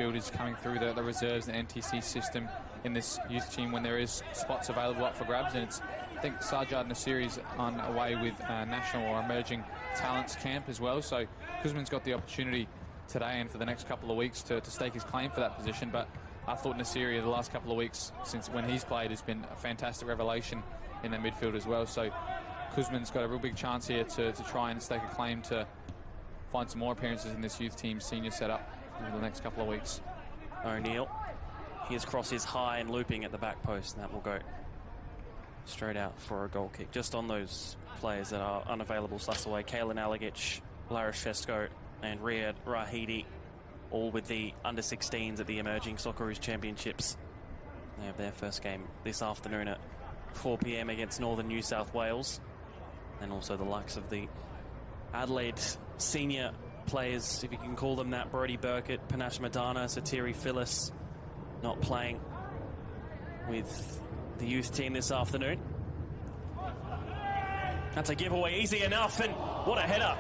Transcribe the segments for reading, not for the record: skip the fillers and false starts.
midfielders coming through the reserves and NTC system in this youth team when there is spots available up for grabs. And it's, I think Sajjad Nasiri is on away with national or emerging talents camp as well. So Kuzman's got the opportunity today and for the next couple of weeks to stake his claim for that position. But I thought Nasiri the last couple of weeks since when he's played has been a fantastic revelation in that midfield as well. So Kuzman's got a real big chance here to try and stake a claim to find some more appearances in this youth team senior setup over the next couple of weeks. O'Neill, his cross is high and looping at the back post, and that will go straight out for a goal kick. Just on those players that are unavailable, Slasaway, Kalen Alagic, Larashevsko and Riyad Rahidi, all with the under-16s at the Emerging Socceroos Championships. They have their first game this afternoon at 4 p.m. against Northern New South Wales. And also the likes of the Adelaide senior players, if you can call them that, Brody Burkett, Panache Madana, Satiri Phyllis, not playing with the youth team this afternoon. That's a giveaway, easy enough, and what a header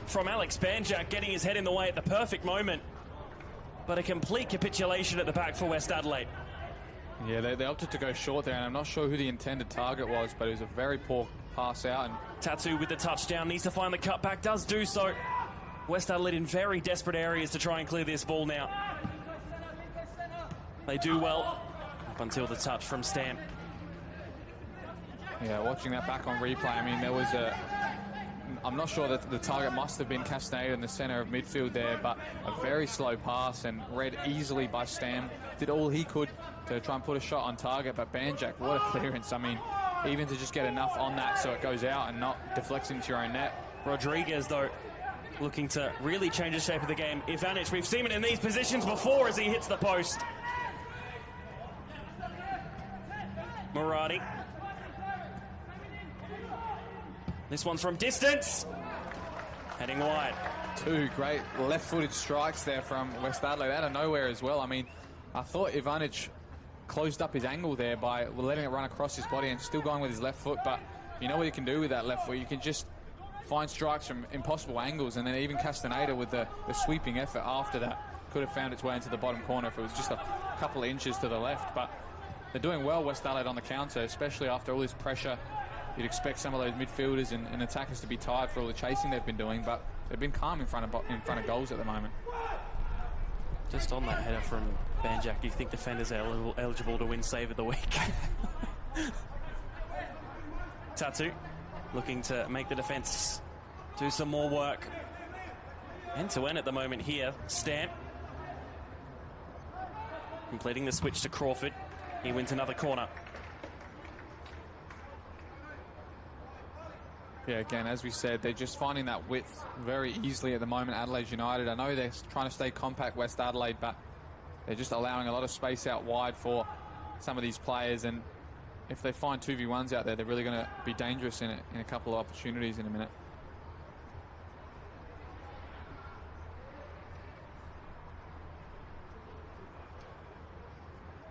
from Alex Banjak, getting his head in the way at the perfect moment. But a complete capitulation at the back for West Adelaide. Yeah, they opted to go short there, and I'm not sure who the intended target was, but it was a very poor pass out. And Tatu with the touchdown, needs to find the cutback, does do so. West Adelaide in very desperate areas to try and clear this ball now. They do well up until the touch from Stam. Yeah, watching that back on replay, I mean, there was I'm not sure that the target must have been Castaneda in the centre of midfield there, but a very slow pass and read easily by Stam. Did all he could to try and put a shot on target, but Banjak, what a clearance. I mean, even to just get enough on that so it goes out and not deflects into your own net. Rodriguez, though, looking to really change the shape of the game. Ivanic, we've seen it in these positions before as he hits the post. Murati. This one's from distance. Heading wide. Two great left-footed strikes there from West Adelaide out of nowhere as well. I mean, I thought Ivanic closed up his angle there by letting it run across his body and still going with his left foot. But you know what you can do with that left foot? You can just find strikes from impossible angles, and then even Castaneda with the sweeping effort after that could have found its way into the bottom corner if it was just a couple of inches to the left. But they're doing well, West Adelaide, on the counter, especially after all this pressure. You'd expect some of those midfielders and attackers to be tired for all the chasing they've been doing, but they've been calm in front of goals at the moment. Just on that header from Banjak, do you think defenders are eligible to win Save of the Week? Tatu looking to make the defence do some more work. End-to-end at the moment here. Stamp completing the switch to Crawford. He wins another corner. Yeah, again, as we said, they're just finding that width very easily at the moment, Adelaide United. I know they're trying to stay compact, West Adelaide, but they're just allowing a lot of space out wide for some of these players. And if they find 2v1s out there, they're really going to be dangerous in a couple of opportunities in a minute.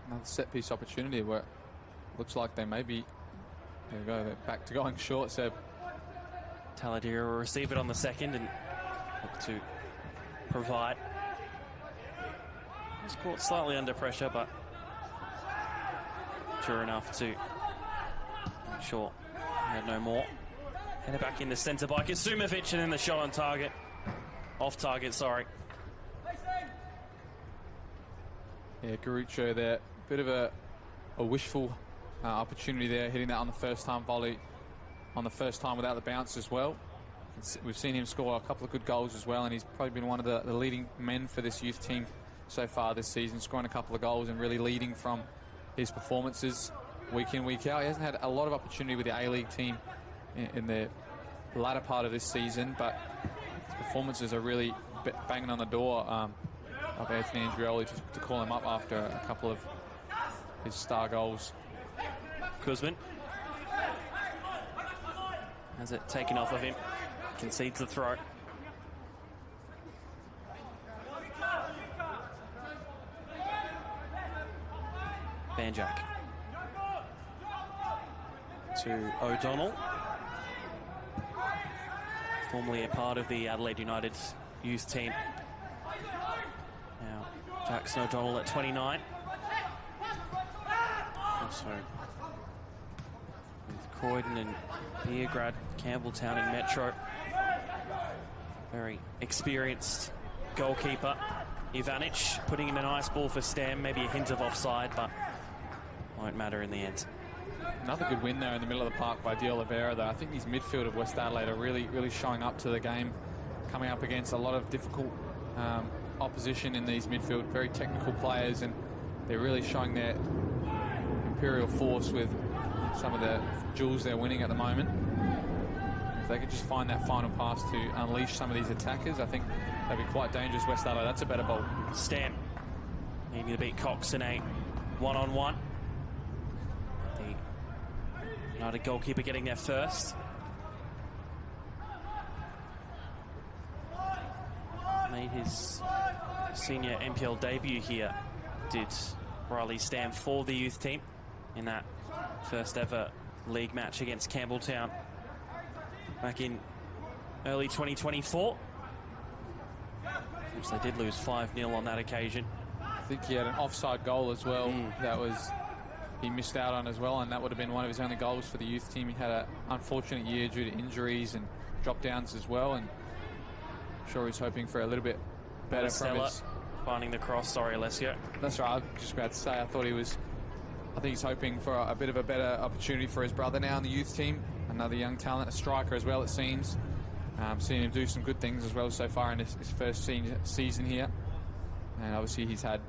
Another set-piece opportunity where it looks like they may be... There we go, they're back to going short, so... Talladega will receive it on the second and look to provide. He's caught slightly under pressure, but sure enough to make sure he had no more. Header back in the centre by Kasumovic, and then the shot on target. Off target, sorry. Yeah, Garucho there. Bit of a wishful opportunity there, hitting that on the first time volley. On the first time without the bounce as well. We've seen him score a couple of good goals as well, and he's probably been one of the leading men for this youth team so far this season, scoring a couple of goals and really leading from his performances week in, week out. He hasn't had a lot of opportunity with the A-League team in the latter part of this season, but his performances are really banging on the door of Anthony Andrioli to call him up after a couple of his star goals. Kuzman has it taken off of him, concedes the throw. Banjak to O'Donnell, formerly a part of the Adelaide United youth team. Now Jackson O'Donnell at 29. Also with Croydon and Beergrad, Campbelltown and Metro. Very experienced goalkeeper. Ivanic putting in a nice ball for Stam, maybe a hint of offside, but won't matter in the end. Another good win there in the middle of the park by De Oliveira, though. I think these midfield of West Adelaide are really showing up to the game, coming up against a lot of difficult opposition in these midfield, very technical players, and they're really showing their imperial force with some of the duels they're winning at the moment. If they could just find that final pass to unleash some of these attackers, I think they'd be quite dangerous. West Adelaide, that's a better ball. Stam needing to beat Cox in a one-on-one. The United goalkeeper getting there first. Made his senior NPL debut here, did Riley Stam, for the youth team in that first ever league match against Campbelltown back in early 2024. Which they did lose 5-0 on that occasion. I think he had an offside goal as well. That was, he missed out on as well, and that would have been one of his only goals for the youth team. He had an unfortunate year due to injuries and drop downs as well, and I'm sure he's hoping for a little bit better from his... Finding the cross, sorry Alessio. That's right, I was just about to say, I think he's hoping for a bit of a better opportunity for his brother now in the youth team. Another young talent, a striker as well, it seems. Seen him do some good things as well so far in his first season here. And obviously he's had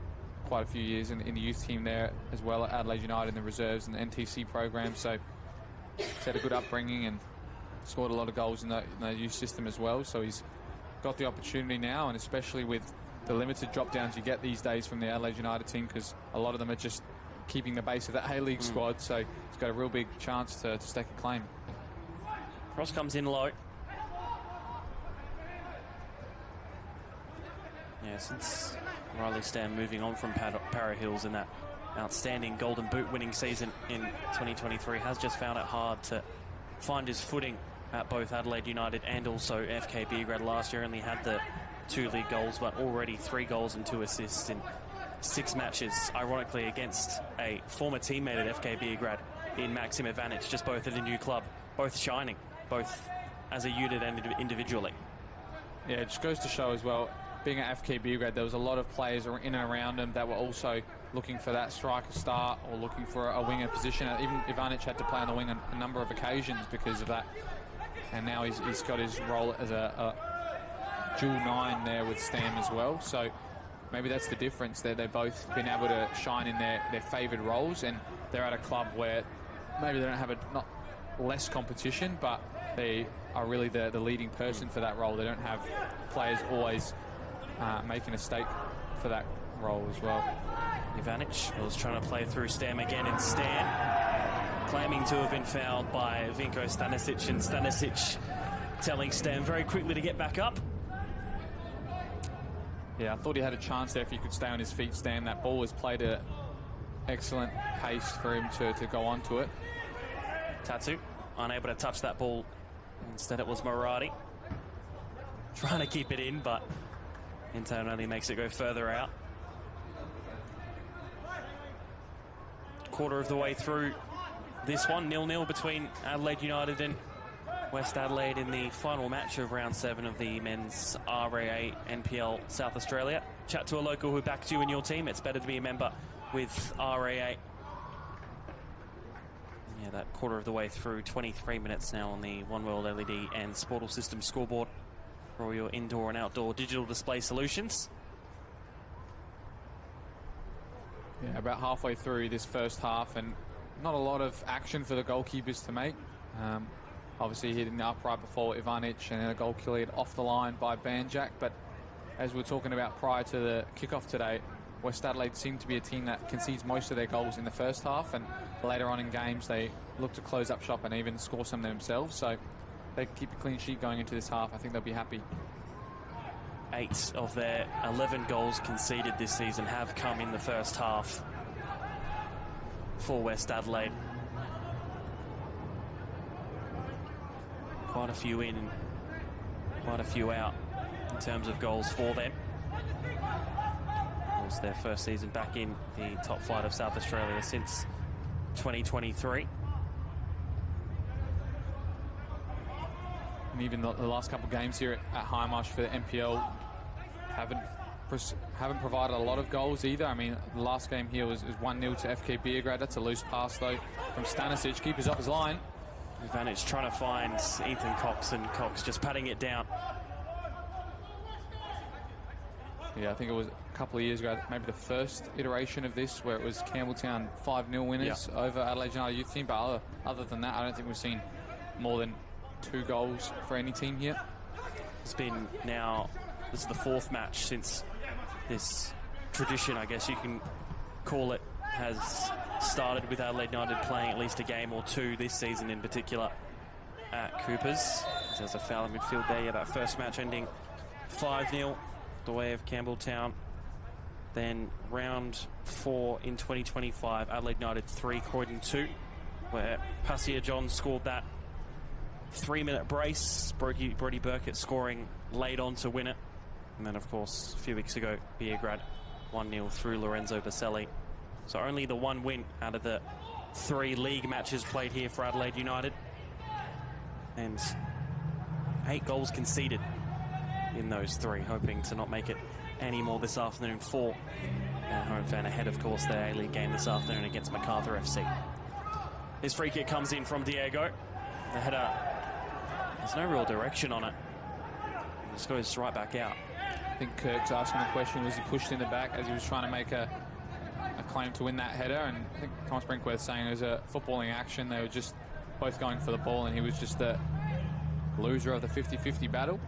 quite a few years in the youth team there as well at Adelaide United in the reserves and the NTC program. So he's had a good upbringing and scored a lot of goals in the youth system as well. So he's got the opportunity now, and especially with the limited drop downs you get these days from the Adelaide United team, because a lot of them are just keeping the base of that A-League squad. So he's got a real big chance to stake a claim. Cross comes in low. Yeah, since Riley Stam moving on from Para Hills in that outstanding Golden Boot winning season in 2023, has just found it hard to find his footing at both Adelaide United and also FK Beergrad. Last year only had the 2 league goals, but already 3 goals and 2 assists in 6 matches, ironically against a former teammate at FK Beergrad in Maxim Ivanic, just both at a new club, both shining, both as a unit and individually. Yeah, it just goes to show as well, being at FK Beergrad, there was a lot of players in and around him that were also looking for that striker start or looking for a winger position. Even Ivanic had to play on the wing on a number of occasions because of that. And now he's got his role as a dual 9 there with Stam as well. So maybe that's the difference there. They've both been able to shine in their favoured roles, and they're at a club where maybe they don't have not less competition, but they are really the leading person for that role. They don't have players always making a stake for that role as well. Ivanic was trying to play through Stam again, and Stam claiming to have been fouled by Vinko Stanisic, and Stanisic telling Stam very quickly to get back up. Yeah, I thought he had a chance there if he could stay on his feet, Stam. That ball was played at excellent pace for him to go onto it. Tatsu unable to touch that ball. Instead it was Marati trying to keep it in, but Intern only makes it go further out. Quarter of the way through this one, 0-0 between Adelaide United and West Adelaide in the final match of round 7 of the men's RAANPL South Australia. Chat to a local who backs you and your team. It's better to be a member with RAA. Yeah, that quarter of the way through, 23 minutes now on the One World LED and Sportal System scoreboard for all your indoor and outdoor digital display solutions. Yeah, about halfway through this first half, and not a lot of action for the goalkeepers to make. Obviously hitting the upright before Ivanic, and then a goal cleared off the line by Banjak. But as we were talking about prior to the kickoff today, West Adelaide seem to be a team that concedes most of their goals in the first half, and later on in games they look to close up shop and even score some themselves. So they keep a clean sheet going into this half. I think they'll be happy. 8 of their 11 goals conceded this season have come in the first half for West Adelaide. Quite a few in, quite a few out in terms of goals for them. course, their first season back in the top flight of South Australia since 2023. And even the last couple of games here at High Marsh for the NPL haven't provided a lot of goals either. I mean, the last game here was 1-0 to FK Beograd. That's a loose pass, though, from Stanisic. Keeper's off his line. Advantage trying to find Ethan Cox, and Cox just patting it down. Yeah, I think it was a couple of years ago, maybe the first iteration of this, where it was Campbelltown 5-0 winners over Adelaide United youth team. But other than that, I don't think we've seen more than 2 goals for any team here. It's been now, this is the 4th match since this tradition, I guess you can call it, has started with Adelaide United playing at least a game or 2 this season in particular at Coopers. There's a foul in midfield there. Yeah, that first match ending 5-0 the way of Campbelltown. Then round 4 in 2025, Adelaide United 3, Croydon 2, where Passia John scored that 3-minute brace. Brody Burkett scoring late on to win it. And then, of course, a few weeks ago, Beograd 1-0 through Lorenzo Baselli. So only the 1 win out of the 3 league matches played here for Adelaide United. And 8 goals conceded in those 3, hoping to not make it any more this afternoon for our home fan ahead, of course, their A-League game this afternoon against MacArthur FC. His free kick comes in from Diego. The header, there's no real direction on it. It just goes right back out. I think Kirk's asking the question, was he pushed in the back as he was trying to make a claim to win that header? And I think Thomas Brinkworth saying it was a footballing action. They were just both going for the ball, and he was just the loser of the 50-50 battle.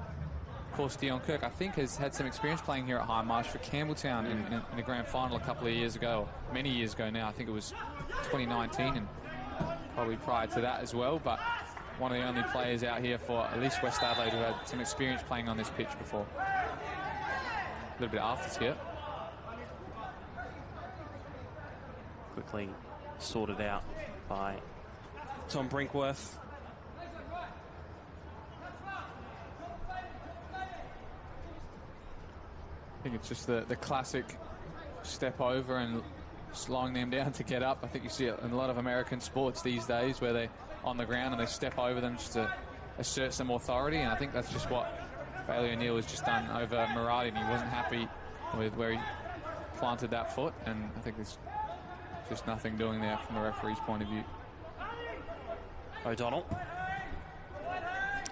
Of course, Dion Kirk, I think, has had some experience playing here at High Marsh for Campbelltown in the grand final a couple of years ago, many years ago now. I think it was 2019 and probably prior to that as well. But one of the only players out here for at least West Adelaide who had some experience playing on this pitch before. A little bit of afters here. Quickly sorted out by Tom Brinkworth. I think it's just the classic step over and slowing them down to get up. I think you see it in a lot of American sports these days where they're on the ground and they step over them just to assert some authority, and I think that's just what Bailey O'Neill has just done over Murati, and he wasn't happy with where he planted that foot, and I think there's just nothing doing there from the referee's point of view. O'Donnell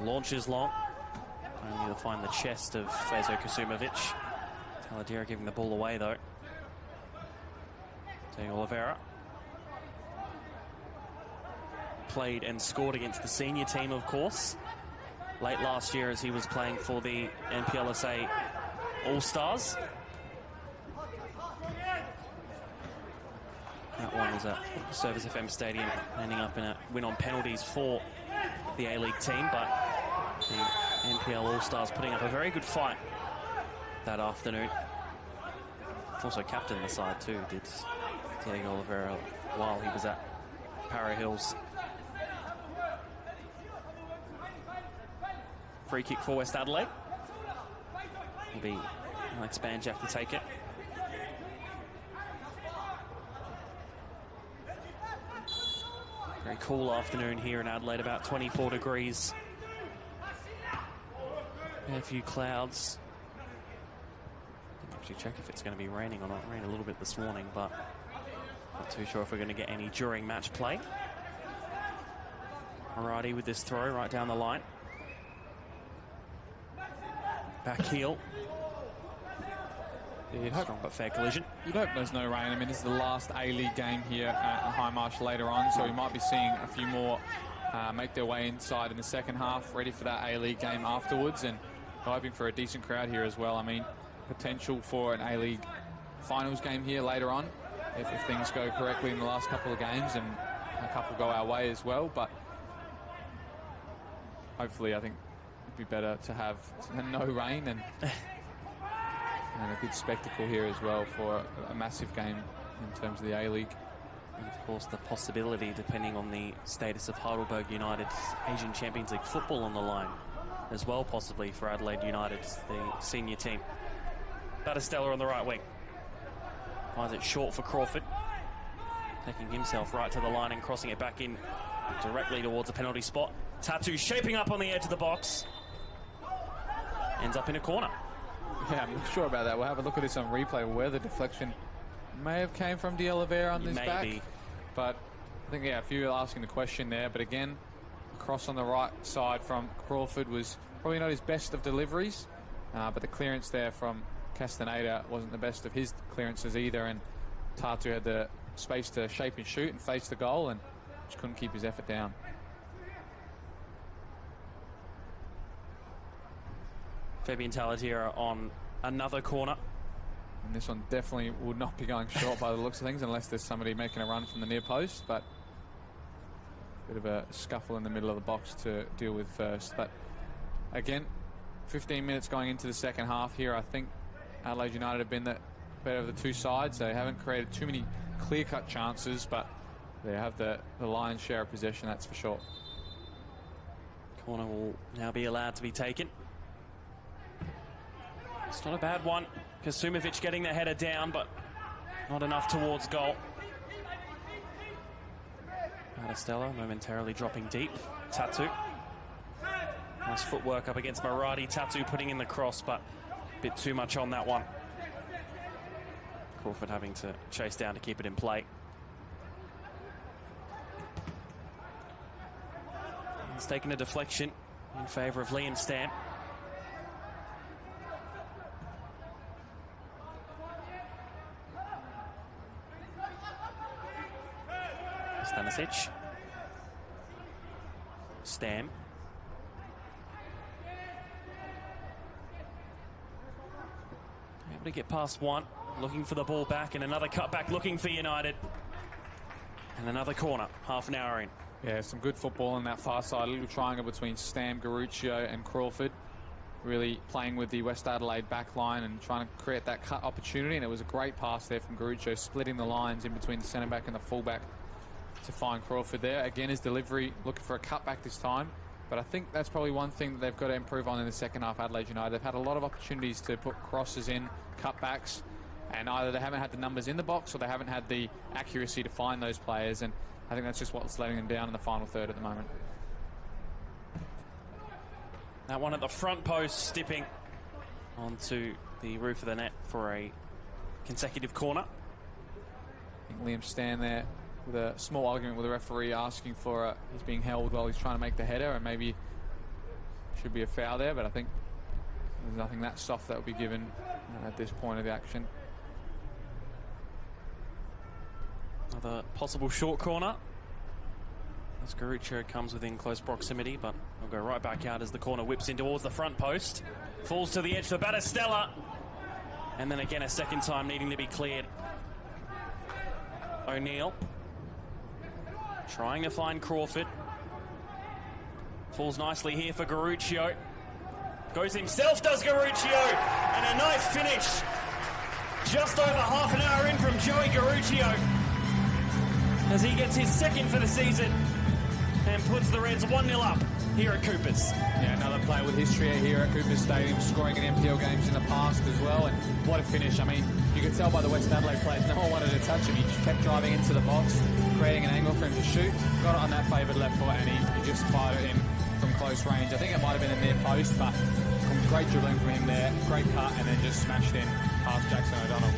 launches long, only to find the chest of Fezo Kasumovic. Taladera giving the ball away though. De Oliveira played and scored against the senior team, of course, late last year as he was playing for the RAANPLSA All-Stars. That one was at Service FM Stadium, ending up in a win on penalties for the A-League team, but the NPL All-Stars putting up a very good fight that afternoon. Also captained the side too, did Diego Oliveira, while he was at Para Hills. Free kick for West Adelaide. Will be Alex Banjak to take it. Very cool afternoon here in Adelaide, about 24 degrees. A few clouds. Didn't actually check if it's going to be raining or not. It rained a little bit this morning, but not too sure if we're going to get any during match play. Murati with this throw right down the line. Back heel. You'd hope, strong but fair collision. You'd hope there's no rain. I mean, this is the last A-League game here at High Marsh later on, so we might be seeing a few more make their way inside in the second half, ready for that A-League game afterwards, and hoping for a decent crowd here as well. I mean, potential for an A-League finals game here later on if things go correctly in the last couple of games and a couple go our way as well, but hopefully I think it'd be better to have no rain and a good spectacle here as well for a massive game in terms of the A-League. And of course the possibility, depending on the status of Heidelberg United's Asian Champions League football on the line as well, possibly for Adelaide United, the senior team. Battistella on the right wing. Finds it short for Crawford. Taking himself right to the line and crossing it back in directly towards a penalty spot. Tattoo shaping up on the edge of the box. Ends up in a corner. Yeah, I'm not sure about that. We'll have a look at this on replay where the deflection may have came from De Oliveira on this back. But I think, yeah, if you were asking the question there, but again, cross on the right side from Crawford was probably not his best of deliveries, but the clearance there from Castaneda wasn't the best of his clearances either, and Tatu had the space to shape and shoot and face the goal and just couldn't keep his effort down. Fabian Talatira on another corner. And this one definitely would not be going short by the looks of things unless there's somebody making a run from the near post, but a bit of a scuffle in the middle of the box to deal with first. But again, 15 minutes going into the second half here. I think Adelaide United have been the better of the two sides. They haven't created too many clear-cut chances, but they have the lion's share of possession, that's for sure. Corner will now be allowed to be taken. It's not a bad one. Kasumovic getting the header down, but not enough towards goal. Stella momentarily dropping deep. Tatu. Nice footwork up against Maradi. Tatu putting in the cross, but a bit too much on that one. Crawford having to chase down to keep it in play. He's taking a deflection in favour of Liam Stam. Stanisic. Stam. Able to get past one. Looking for the ball back, and another cutback looking for United. And another corner, half an hour in. Yeah, some good football on that far side. A little triangle between Stam, Garuccio and Crawford. Really playing with the West Adelaide back line and trying to create that cut opportunity. And it was a great pass there from Garuccio, splitting the lines in between the centre back and the full back to find Crawford there. Again, his delivery, looking for a cutback this time. But I think that's probably one thing that they've got to improve on in the second half, Adelaide United. They've had a lot of opportunities to put crosses in, cutbacks, and either they haven't had the numbers in the box or they haven't had the accuracy to find those players, and I think that's just what's letting them down in the final third at the moment. That one at the front post, stepping onto the roof of the net for a consecutive corner. I think Liam Stan there with a small argument with the referee, asking for he's being held while he's trying to make the header, and maybe should be a foul there, but I think there's nothing that soft that would be given at this point of the action. Another possible short corner. As Garuccio comes within close proximity, but will go right back out as the corner whips in towards the front post. Falls to the edge for Battistella. And then again a second time needing to be cleared. O'Neill trying to find Crawford. Falls nicely here for Garuccio. Goes himself, does Garuccio. And a nice finish. Just over half an hour in from Joey Garuccio, as he gets his second for the season and puts the Reds 1-0 up here at Coopers. Yeah, another player with history here at Coopers Stadium, scoring in NPL games in the past as well, and what a finish. I mean, you could tell by the West Adelaide players, no one wanted to touch him. He just kept driving into the box, creating an angle for him to shoot, got it on that favoured left foot, and he just fired it in from close range. I think it might have been a near post, but great dribbling from him there, great cut, and then just smashed in past Jackson O'Donnell.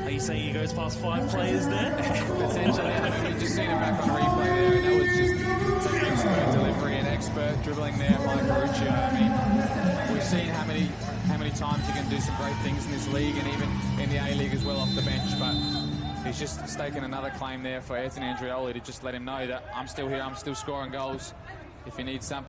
Are you saying he goes past 5 players there? Potentially. I mean, we've just seen him back on replay there, and that was just an expert delivery and expert dribbling there by Garuccio. I mean, we've seen how many times he can do some great things in this league and even in the A-League as well off the bench, but he's just staken another claim there for Anthony Andreoli to just let him know that I'm still here, I'm still scoring goals. If he needs something